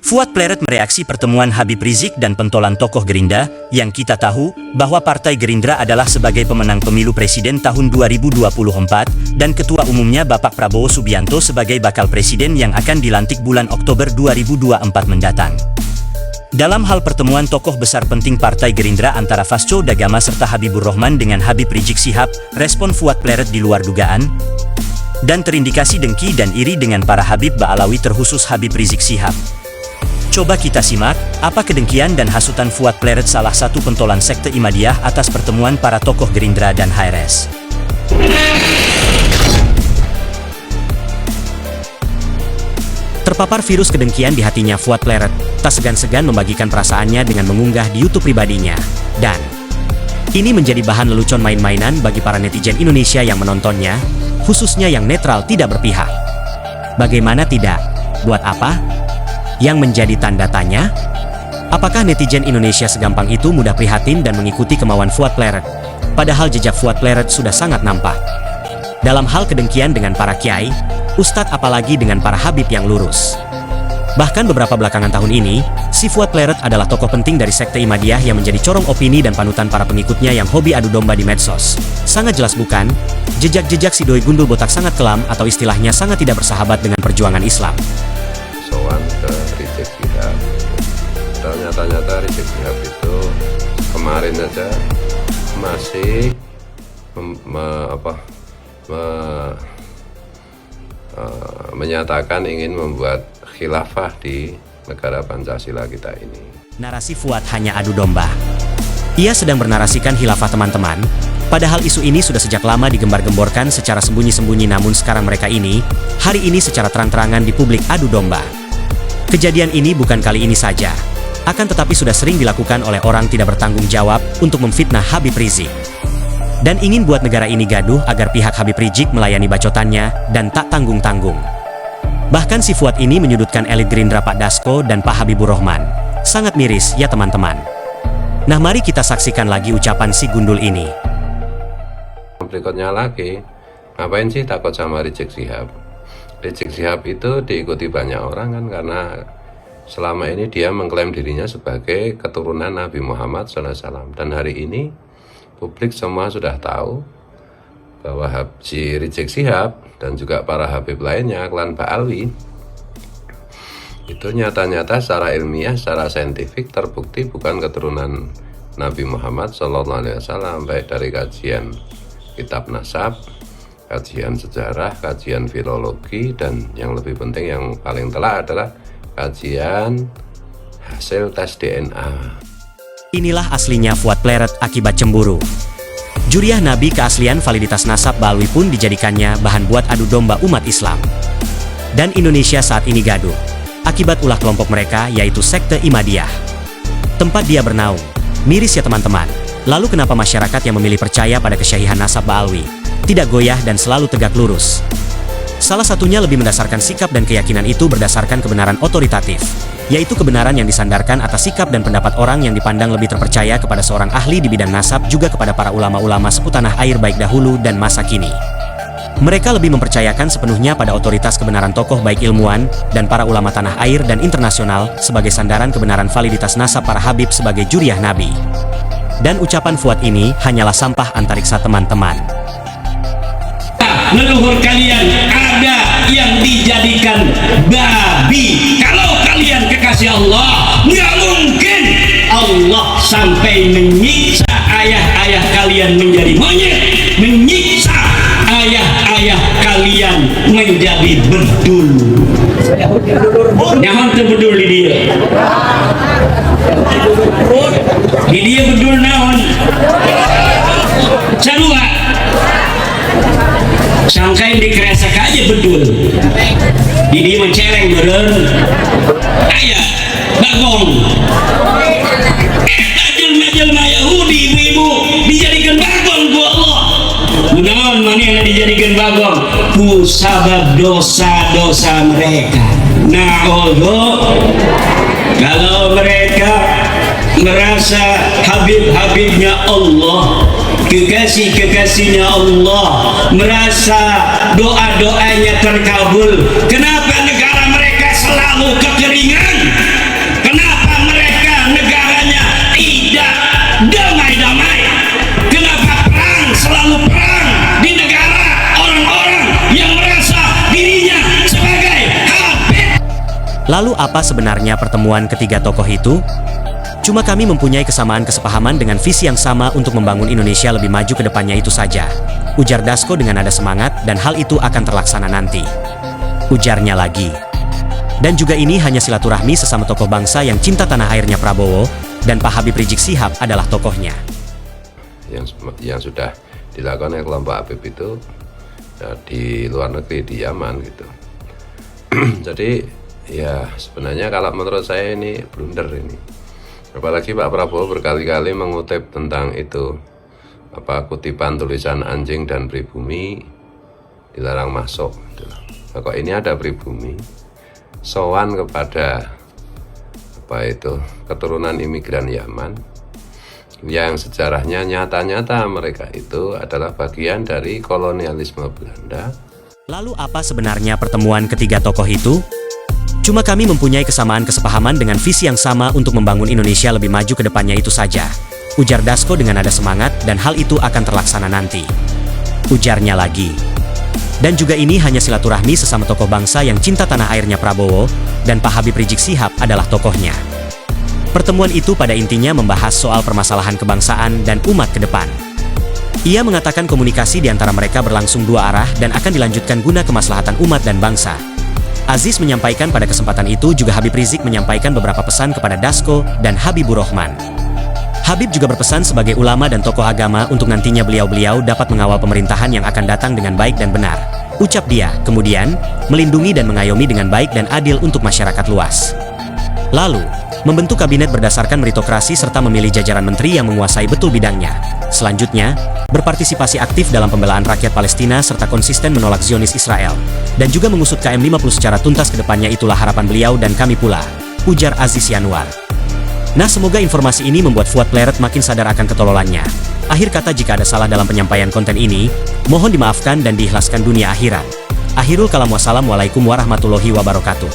Fuad Pleret mereaksi pertemuan Habib Rizik dan pentolan tokoh Gerindra, yang kita tahu bahwa Partai Gerindra adalah sebagai pemenang pemilu presiden tahun 2024 dan ketua umumnya Bapak Prabowo Subianto sebagai bakal presiden yang akan dilantik bulan Oktober 2024 mendatang. Dalam hal pertemuan tokoh besar penting Partai Gerindra antara Fasco Dagama serta Habibur Rahman dengan Habib Rizik Syihab, respon Fuad Pleret di luar dugaan dan terindikasi dengki dan iri dengan para Habib Ba'alawi terkhusus Habib Rizik Syihab. Coba kita simak, apa kedengkian dan hasutan Fuad Pleret salah satu pentolan sekte Imadiyah atas pertemuan para tokoh Gerindra dan HRS. Terpapar virus kedengkian di hatinya Fuad Pleret, tak segan-segan membagikan perasaannya dengan mengunggah di YouTube pribadinya. Dan ini menjadi bahan lelucon main-mainan bagi para netizen Indonesia yang menontonnya, khususnya yang netral tidak berpihak. Bagaimana tidak? Buat apa? Yang menjadi tanda tanya? Apakah netizen Indonesia segampang itu mudah prihatin dan mengikuti kemauan Fuad Pleret? Padahal jejak Fuad Pleret sudah sangat nampak dalam hal kedengkian dengan para kiai, ustadz apalagi dengan para habib yang lurus. Bahkan beberapa belakangan tahun ini, si Fuad Pleret adalah tokoh penting dari sekte Imadiyah yang menjadi corong opini dan panutan para pengikutnya yang hobi adu domba di medsos. Sangat jelas bukan? Jejak-jejak si doi gundul botak sangat kelam atau istilahnya sangat tidak bersahabat dengan perjuangan Islam. Sowan ke Rizik Syihab. Ternyata Rizik Syihab itu kemarin aja masih menyatakan ingin membuat khilafah di negara Pancasila kita ini. Narasi Fuad hanya adu domba. Ia sedang bernarasikan khilafah teman-teman, padahal isu ini sudah sejak lama digembar-gemborkan secara sembunyi-sembunyi, namun sekarang mereka ini, hari ini secara terang-terangan di publik adu domba. Kejadian ini bukan kali ini saja, akan tetapi sudah sering dilakukan oleh orang tidak bertanggung jawab untuk memfitnah Habib Rizik. Dan ingin buat negara ini gaduh agar pihak Habib Rizik melayani bacotannya dan tak tanggung-tanggung. Bahkan si Fuad ini menyudutkan elit Gerindra Pak Dasko dan Pak Habibur Rahman. Sangat miris ya teman-teman. Nah mari kita saksikan lagi ucapan si gundul ini. Berikutnya lagi, ngapain sih takut sama Rizik Syihab? Rizik Syihab itu diikuti banyak orang kan karena selama ini dia mengklaim dirinya sebagai keturunan Nabi Muhammad SAW. Dan hari ini publik semua sudah tahu bahwa si Rizik Syihab dan juga para Habib lainnya, klan Ba'alawi, itu nyata-nyata secara ilmiah, secara saintifik terbukti bukan keturunan Nabi Muhammad SAW, baik dari kajian kitab nasab, kajian sejarah, kajian filologi, dan yang lebih penting yang paling telak adalah kajian hasil tes DNA. Inilah aslinya Fuad Pleret akibat cemburu. Juriah Nabi keaslian validitas nasab Ba'alawi pun dijadikannya bahan buat adu domba umat Islam. Dan Indonesia saat ini gaduh akibat ulah kelompok mereka yaitu sekte Imadiyah. Tempat dia bernaung. Miris ya teman-teman. Lalu kenapa masyarakat yang memilih percaya pada kesyahihan nasab Ba'alawi tidak goyah dan selalu tegak lurus? Salah satunya lebih mendasarkan sikap dan keyakinan itu berdasarkan kebenaran otoritatif, yaitu kebenaran yang disandarkan atas sikap dan pendapat orang yang dipandang lebih terpercaya kepada seorang ahli di bidang nasab, juga kepada para ulama-ulama seputanah air baik dahulu dan masa kini. Mereka lebih mempercayakan sepenuhnya pada otoritas kebenaran tokoh baik ilmuwan dan para ulama tanah air dan internasional sebagai sandaran kebenaran validitas nasab para habib sebagai juriah Nabi. Dan ucapan Fuad ini hanyalah sampah antariksa teman-teman. Leluhur kalian ada yang dijadikan babi. Kalau kalian kekasih Allah, nggak mungkin Allah sampai menyiksa ayah-ayah kalian menjadi monyet, menyiksa ayah-ayah kalian menjadi bedul. Nyaman tuh bedul di dia. Di dia bedul naon. Cadua. Sangkain dikeresak aja bedul. Di dia menceleng beren. Ayah, bagong. Jelma Yahudi ibu dijadikan bagong ku Allah. Gunawan mana yang dijadikan bagong? Ku sabab dosa-dosa mereka. Nah, kalau mereka merasa Habib-habibnya Allah, kekasih-kekasihnya Allah, merasa doa-doanya terkabul, kenapa negara mereka selalu kekeringan? Lalu apa sebenarnya pertemuan ketiga tokoh itu? Cuma kami mempunyai kesamaan kesepahaman dengan visi yang sama untuk membangun Indonesia lebih maju ke depannya itu saja, ujar Dasko dengan nada semangat, dan hal itu akan terlaksana nanti. Ujarnya lagi. Dan juga ini hanya silaturahmi sesama tokoh bangsa yang cinta tanah airnya Prabowo, dan Pak Habib Rizik Syihab adalah tokohnya. Yang sudah dilakukan oleh kelompok Habib itu ya, di luar negeri, di Yaman gitu. Jadi ya sebenarnya kalau menurut saya ini blunder ini. Apalagi Pak Prabowo berkali-kali mengutip tentang itu, kutipan tulisan anjing dan pribumi dilarang masuk gitu. Nah, kok ini ada pribumi sowan kepada keturunan imigran Yaman yang sejarahnya nyata-nyata mereka itu adalah bagian dari kolonialisme Belanda. Lalu apa sebenarnya pertemuan ketiga tokoh itu? Cuma kami mempunyai kesamaan kesepahaman dengan visi yang sama untuk membangun Indonesia lebih maju ke depannya itu saja, ujar Dasko dengan nada semangat, dan hal itu akan terlaksana nanti. Ujarnya lagi. Dan juga ini hanya silaturahmi sesama tokoh bangsa yang cinta tanah airnya Prabowo, dan Pak Habib Rizik Syihab adalah tokohnya. Pertemuan itu pada intinya membahas soal permasalahan kebangsaan dan umat ke depan. Ia mengatakan komunikasi di antara mereka berlangsung dua arah dan akan dilanjutkan guna kemaslahatan umat dan bangsa. Aziz menyampaikan pada kesempatan itu juga Habib Rizik menyampaikan beberapa pesan kepada Dasko dan Habibur Rahman. Habib juga berpesan sebagai ulama dan tokoh agama untuk nantinya beliau-beliau dapat mengawal pemerintahan yang akan datang dengan baik dan benar. Ucap dia, kemudian, melindungi dan mengayomi dengan baik dan adil untuk masyarakat luas. Lalu, membentuk kabinet berdasarkan meritokrasi serta memilih jajaran menteri yang menguasai betul bidangnya. Selanjutnya, berpartisipasi aktif dalam pembelaan rakyat Palestina serta konsisten menolak Zionis Israel. Dan juga mengusut KM50 secara tuntas ke depannya, itulah harapan beliau dan kami pula, ujar Aziz Yanwar. Nah, semoga informasi ini membuat Fuad Pleret makin sadar akan ketololannya. Akhir kata, jika ada salah dalam penyampaian konten ini, mohon dimaafkan dan diikhlaskan dunia akhirat. Akhirul kalam, wassalamualaikum warahmatullahi wabarakatuh.